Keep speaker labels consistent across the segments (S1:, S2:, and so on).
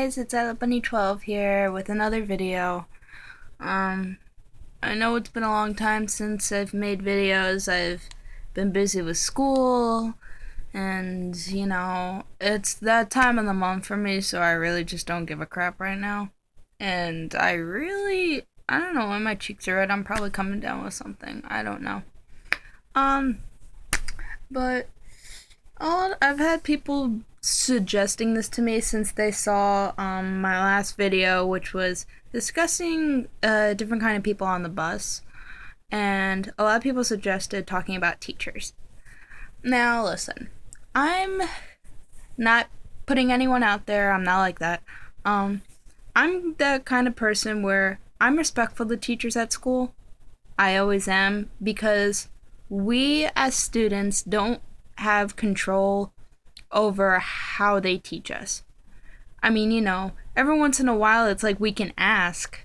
S1: guys, it's Bunny12 here with another video. Um, I know it's been a long time since I've made videos. I've been busy with school, and it's that time of the month for me, so I really just don't give a crap right now. And I don't know, when my cheeks are red, I'm probably coming down with something. I don't know. Um, but I've had people suggesting this to me since they saw my last video, which was discussing different kind of people on the bus, and a lot of people suggested talking about teachers. Now, listen, I'm not putting anyone out there. I'm not like that. I'm the kind of person where I'm respectful to teachers at school. I always am, because we as students don't have control over how they teach us. I mean, every once in a while it's like we can ask,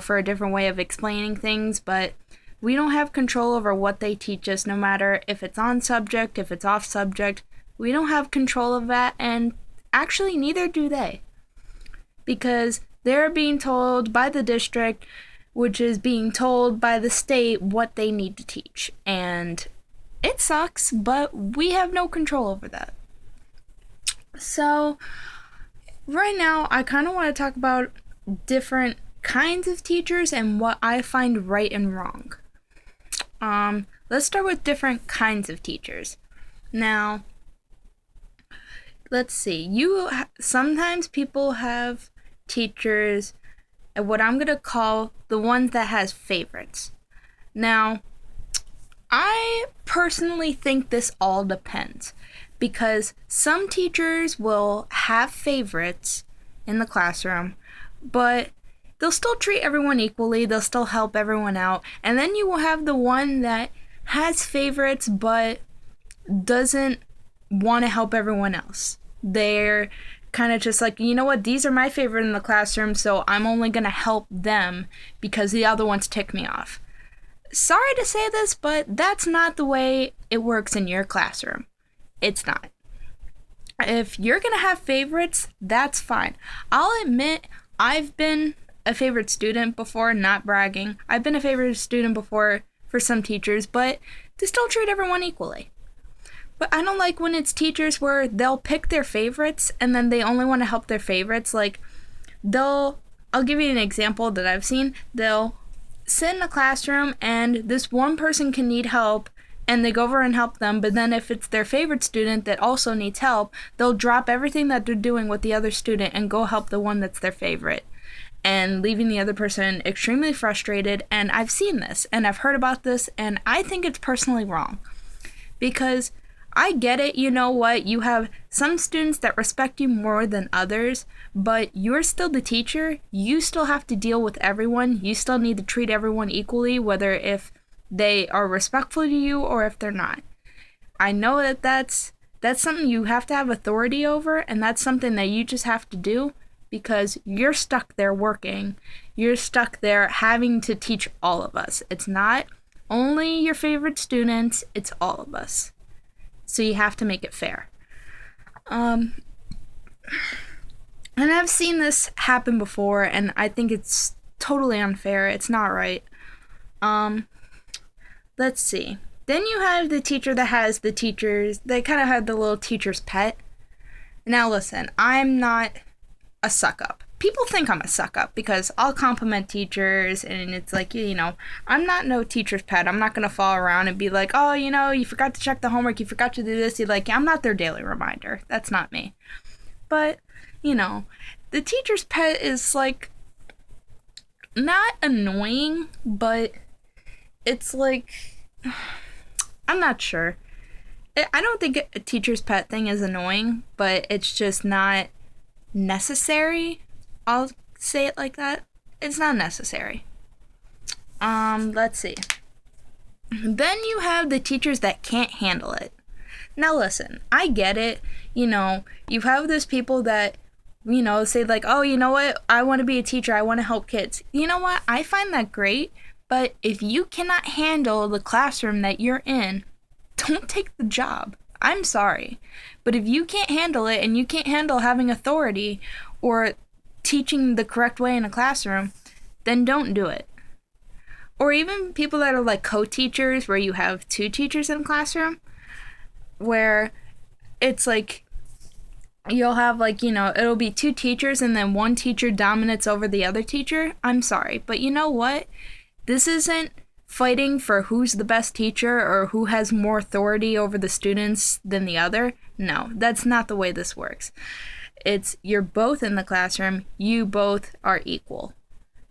S1: for a different way of explaining things, but we don't have control over what they teach us, no matter if it's on subject, if it's off subject. We don't have control of that, and actually neither do they. Because they're being told by the district, which is being told by the state, what they need to teach. And it sucks, but we have no control over that. So, right now, I kind of want to talk about different kinds of teachers and what I find right and wrong. Let's start with different kinds of teachers. Now, let's see. Sometimes people have teachers, what I'm going to call the ones that has favorites. Now, I personally think this all depends, because some teachers will have favorites in the classroom, but they'll still treat everyone equally, they'll still help everyone out, and then you will have the one that has favorites but doesn't want to help everyone else. They're kind of just like, you know what, these are my favorite in the classroom, so I'm only going to help them because the other ones tick me off. Sorry to say this, but that's not the way it works in your classroom. It's not. If you're going to have favorites, that's fine. I'll admit, I've been a favorite student before, not bragging. I've been a favorite student before for some teachers, but they still treat everyone equally. But I don't like when it's teachers where they'll pick their favorites and then they only want to help their favorites. Like, I'll give you an example that I've seen. They'll sit in a classroom and this one person can need help and they go over and help them, but then if it's their favorite student that also needs help, they'll drop everything that they're doing with the other student and go help the one that's their favorite, and leaving the other person extremely frustrated. And I've seen this and I've heard about this, and I think it's personally wrong, because I get it, you know what, you have some students that respect you more than others, but you're still the teacher. You still have to deal with everyone. You still need to treat everyone equally, whether if they are respectful to you or if they're not. I know that that's something you have to have authority over, and that's something that you just have to do because you're stuck there working. You're stuck there having to teach all of us. It's not only your favorite students, it's all of us. So you have to make it fair. And I've seen this happen before, and I think it's totally unfair. It's not right. Let's see. Then you have the teacher that has the teachers. They kind of have the little teacher's pet. Now listen, I'm not a suck-up. People think I'm a suck-up because I'll compliment teachers, and it's like, I'm not no teacher's pet. I'm not going to fall around and be like, oh, you forgot to check the homework, you forgot to do this. You're like, I'm not their daily reminder. That's not me. But, the teacher's pet is like, not annoying, but it's like, I'm not sure. I don't think a teacher's pet thing is annoying, but it's just not necessary. I'll say it like that. It's not necessary. Let's see. Then you have the teachers that can't handle it. Now listen, I get it. You have those people that, say like, oh, you know what? I want to be a teacher. I want to help kids. You know what? I find that great. But if you cannot handle the classroom that you're in, don't take the job. I'm sorry. But if you can't handle it and you can't handle having authority or teaching the correct way in a classroom, then don't do it. Or even people that are like co-teachers, where you have two teachers in a classroom, where it's like you'll have like, it'll be two teachers and then one teacher dominates over the other teacher. I'm sorry, but you know what? This isn't fighting for who's the best teacher or who has more authority over the students than the other. No, that's not the way this works. It's you're both in the classroom, you both are equal.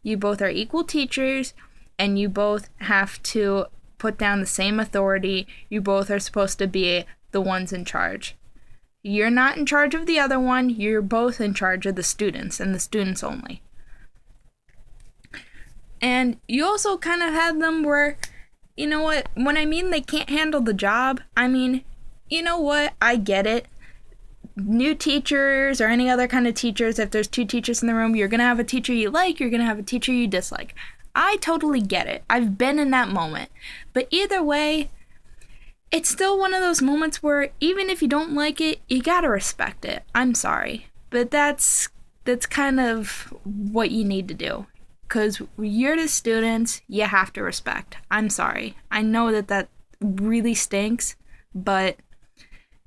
S1: You both are equal teachers, and you both have to put down the same authority. You both are supposed to be the ones in charge. You're not in charge of the other one, you're both in charge of the students, and the students only. And you also kind of had them where, you know what, when I mean they can't handle the job, I mean, you know what, I get it. New teachers or any other kind of teachers, if there's two teachers in the room, you're going to have a teacher you like, you're going to have a teacher you dislike. I totally get it. I've been in that moment. But either way, it's still one of those moments where even if you don't like it, you got to respect it. I'm sorry. But that's kind of what you need to do. Because you're the students, you have to respect. I'm sorry. I know that really stinks, but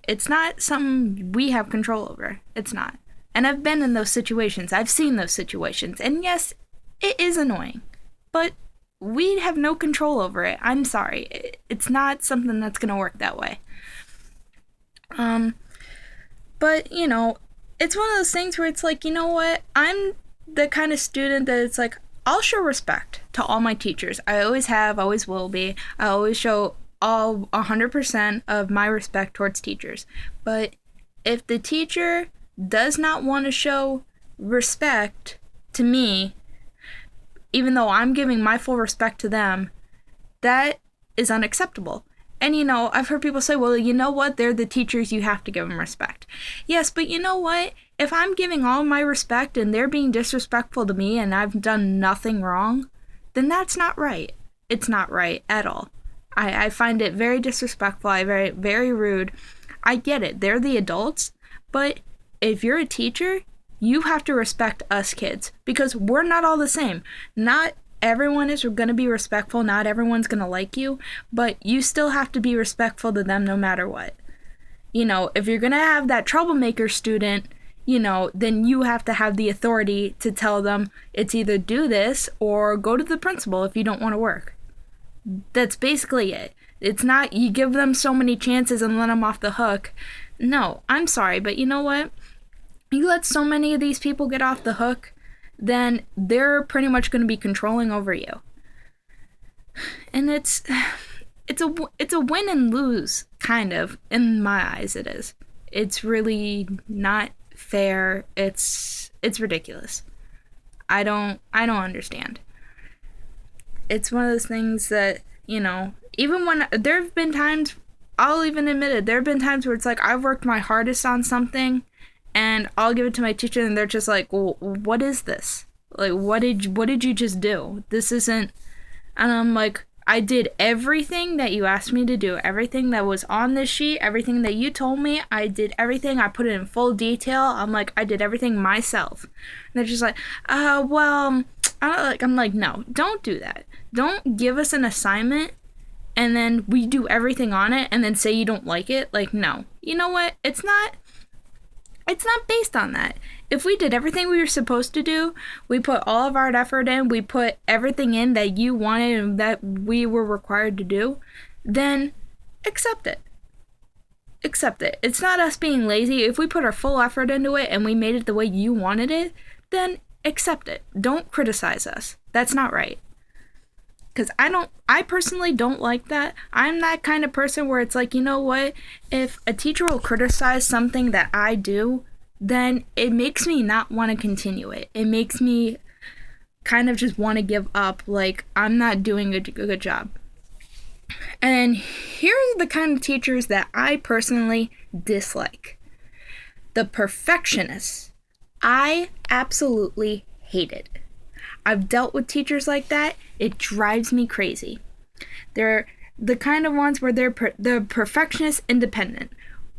S1: it's not something we have control over. It's not. And I've been in those situations. I've seen those situations. And yes, it is annoying. But we have no control over it. I'm sorry. It's not something that's going to work that way. But, it's one of those things where it's like, you know what? I'm the kind of student that it's like, I'll show respect to all my teachers. I always have, always will be. I always show all 100% of my respect towards teachers. But if the teacher does not want to show respect to me, even though I'm giving my full respect to them, that is unacceptable. And I've heard people say, well, you know what? They're the teachers, you have to give them respect. Yes, but you know what? If I'm giving all my respect and they're being disrespectful to me and I've done nothing wrong, then that's not right. It's not right at all. I find it very disrespectful, very, very rude. I get it. They're the adults. But if you're a teacher, you have to respect us kids because we're not all the same. Not everyone is going to be respectful. Not everyone's going to like you. But you still have to be respectful to them no matter what. If you're going to have that troublemaker student, then you have to have the authority to tell them it's either do this or go to the principal if you don't want to work. That's basically it. It's not you give them so many chances and let them off the hook. No, I'm sorry, but you know what? You let so many of these people get off the hook, then they're pretty much going to be controlling over you. And it's a win and lose, kind of, in my eyes it is. It's really not fair. It's ridiculous. I don't understand. It's one of those things that, even when there have been times, I'll even admit it, there have been times where it's like I've worked my hardest on something and I'll give it to my teacher and they're just like, well, what is this? Like, what did you just do? This isn't, and I'm like, I did everything that you asked me to do, everything that was on this sheet, everything that you told me, I did everything, I put it in full detail. I'm like, I did everything myself. And they're just like, well, I'm like, no, don't do that. Don't give us an assignment and then we do everything on it and then say you don't like it. Like, no. You know what? It's not based on that. If we did everything we were supposed to do, we put all of our effort in, we put everything in that you wanted and that we were required to do, then accept it. Accept it. It's not us being lazy. If we put our full effort into it and we made it the way you wanted it, then accept it. Don't criticize us. That's not right. Because I personally don't like that. I'm that kind of person where it's like, you know what? If a teacher will criticize something that I do, then it makes me not want to continue it. It makes me kind of just want to give up, like I'm not doing a good job. And here are the kind of teachers that I personally dislike. The perfectionists. I absolutely hate it. I've dealt with teachers like that. It drives me crazy. They're the kind of ones where they're perfectionist independent.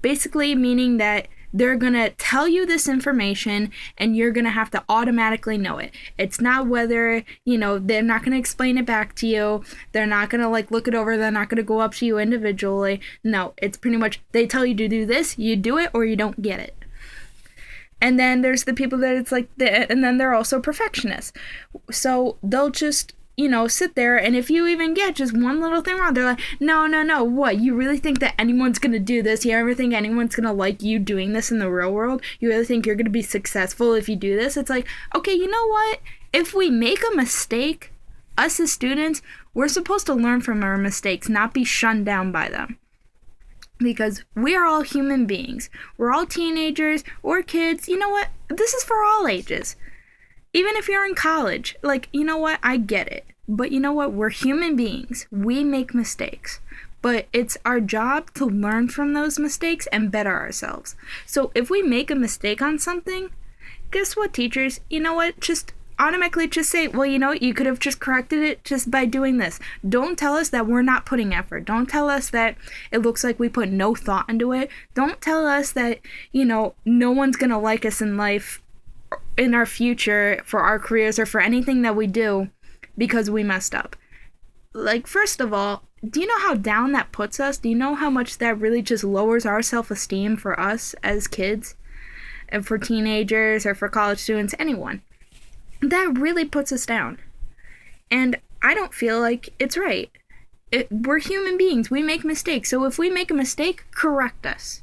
S1: Basically meaning that They're going to tell you this information and you're going to have to automatically know it. It's not whether, they're not going to explain it back to you. They're not going to look it over. They're not going to go up to you individually. No, it's pretty much they tell you to do this, you do it or you don't get it. And then there's the people that it's and then they're also perfectionists. So they'll just sit there, and if you even get just one little thing wrong, they're like, no, what? You really think that anyone's going to do this? You ever think anyone's going to like you doing this in the real world? You really think you're going to be successful if you do this? It's like, okay, you know what? If we make a mistake, us as students, we're supposed to learn from our mistakes, not be shunned down by them. Because we are all human beings. We're all teenagers or kids. You know what? This is for all ages. Even if you're in college, you know what? I get it. But you know what? We're human beings. We make mistakes. But it's our job to learn from those mistakes and better ourselves. So if we make a mistake on something, guess what, teachers? You know what? Just automatically just say, well, you could have just corrected it just by doing this. Don't tell us that we're not putting effort. Don't tell us that it looks like we put no thought into it. Don't tell us that, no one's going to like us in life, in our future, for our careers, or for anything that we do because we messed up. First of all, do you know how down that puts us? Do you know how much that really just lowers our self-esteem for us as kids and for teenagers or for college students, anyone? That really puts us down. And I don't feel like it's right. We're human beings. We make mistakes. So if we make a mistake, correct us.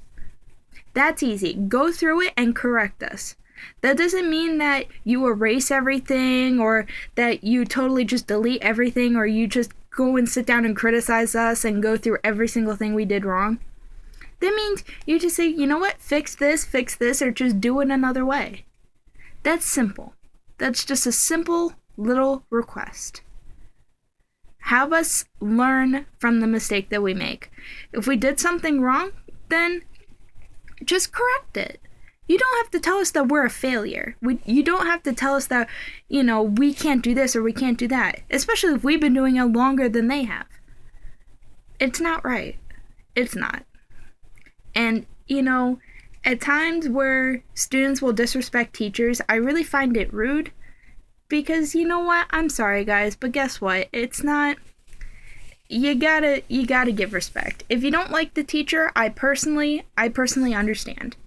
S1: That's easy. Go through it and correct us. That doesn't mean that you erase everything or that you totally just delete everything or you just go and sit down and criticize us and go through every single thing we did wrong. That means you just say, you know what, fix this, or just do it another way. That's simple. That's just a simple little request. Have us learn from the mistake that we make. If we did something wrong, then just correct it. You don't have to tell us that we're a failure. You don't have to tell us that, we can't do this or we can't do that. Especially if we've been doing it longer than they have. It's not right. It's not. And, at times where students will disrespect teachers, I really find it rude. Because, you know what? I'm sorry, guys, but guess what? It's not... You gotta give respect. If you don't like the teacher, I personally understand.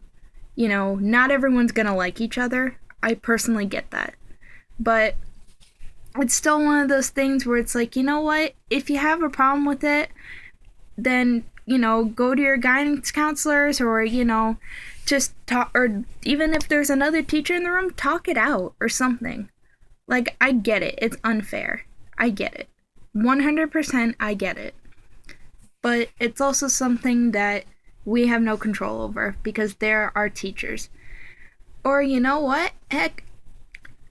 S1: Not everyone's gonna like each other. I personally get that. But it's still one of those things where it's like, you know what? If you have a problem with it, then, go to your guidance counselors or, just talk, or even if there's another teacher in the room, talk it out or something. I get it. It's unfair. I get it. 100% I get it. But it's also something that we have no control over because they're our teachers. Or you know what? Heck,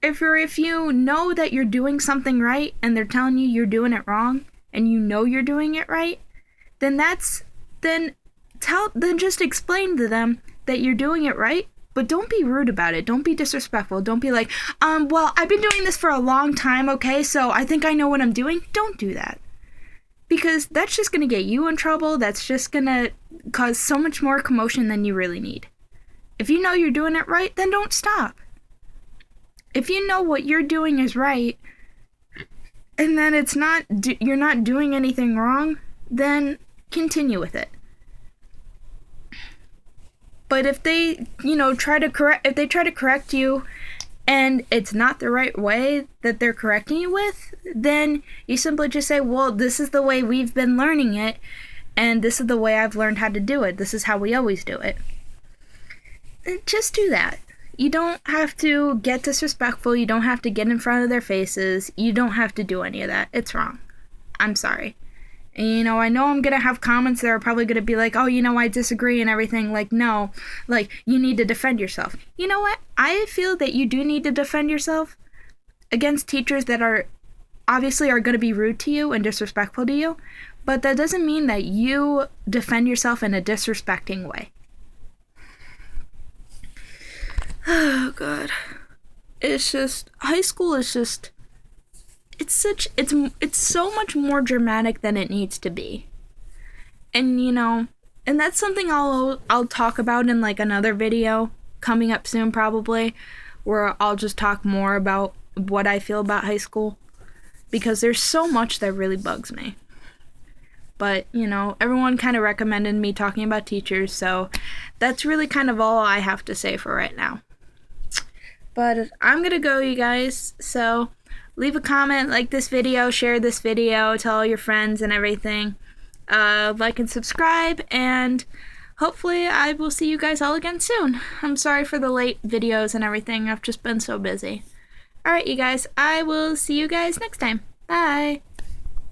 S1: if you know that you're doing something right and they're telling you you're doing it wrong and you know you're doing it right, then just explain to them that you're doing it right, but don't be rude about it. Don't be disrespectful. Don't be like, well, I've been doing this for a long time, okay, so I think I know what I'm doing. Don't do that. Because that's just going to get you in trouble. That's just going to cause so much more commotion than you really need. If you know you're doing it right, then don't stop. If you know what you're doing is right, and then you're not doing anything wrong, then continue with it. But if they, try to correct you and it's not the right way that they're correcting you with, then you simply just say, well, this is the way we've been learning it, and this is the way I've learned how to do it. This is how we always do it. And just do that. You don't have to get disrespectful. You don't have to get in front of their faces. You don't have to do any of that. It's wrong. I'm sorry. And, I know I'm going to have comments that are probably going to be like, oh, I disagree and everything. No, you need to defend yourself. You know what? I feel that you do need to defend yourself against teachers that are obviously going to be rude to you and disrespectful to you. But that doesn't mean that you defend yourself in a disrespecting way. Oh, God. It's just, high school is just... It's so much more dramatic than it needs to be. And And that's something I'll talk about in like another video coming up soon probably, where I'll just talk more about what I feel about high school, because there's so much that really bugs me. But, you know, everyone kind of recommended me talking about teachers, so that's really kind of all I have to say for right now. But I'm gonna go, you guys, so leave a comment, like this video, share this video, tell all your friends and everything. Like and subscribe, and hopefully I will see you guys all again soon. I'm sorry for the late videos and everything. I've just been so busy. Alright, you guys, I will see you guys next time. Bye!